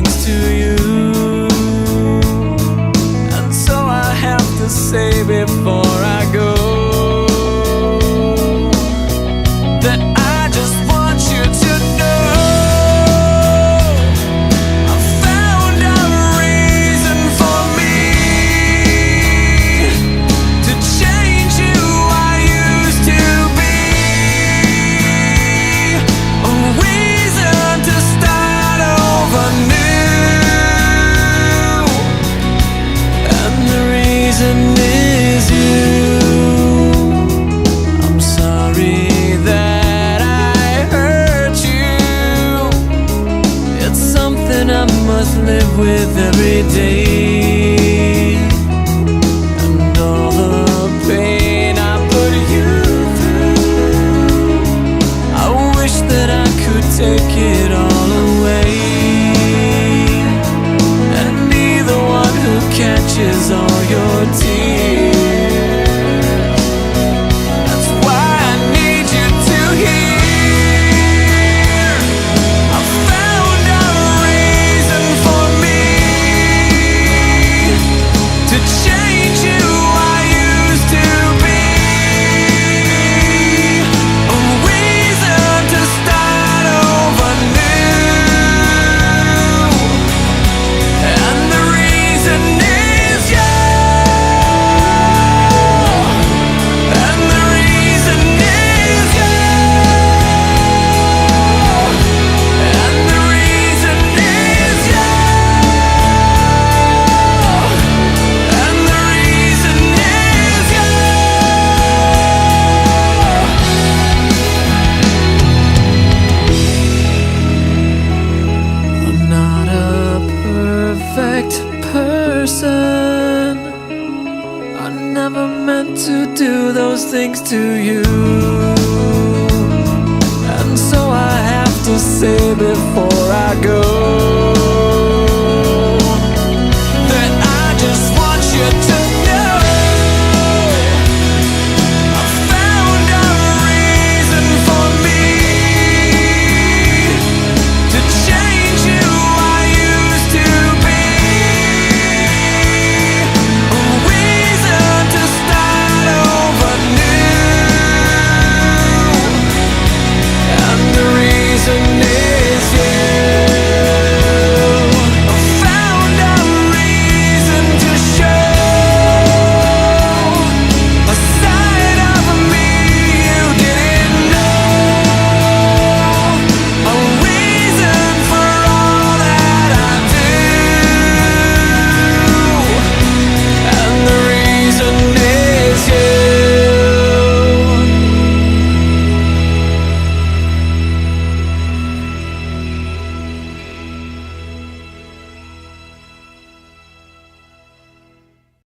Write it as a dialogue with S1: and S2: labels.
S1: things to you. And so I have to say before I go that I just want you to know I found a reason for me to change who I used to be. A reason to start over new. And the reason is you. I'm sorry that I hurt you. It's something I must live with every day. And all the pain I put you through, I wish that I could take it all away and be the one who catches all your tears. That's why I need you to hear I found a reason for me to change who I used to be. A reason to start over new. And the reason is you. And the reason is you. And the reason is you. And the reason is you. I'm not a perfect person. I never meant to do those things to you. And so I have to say before I go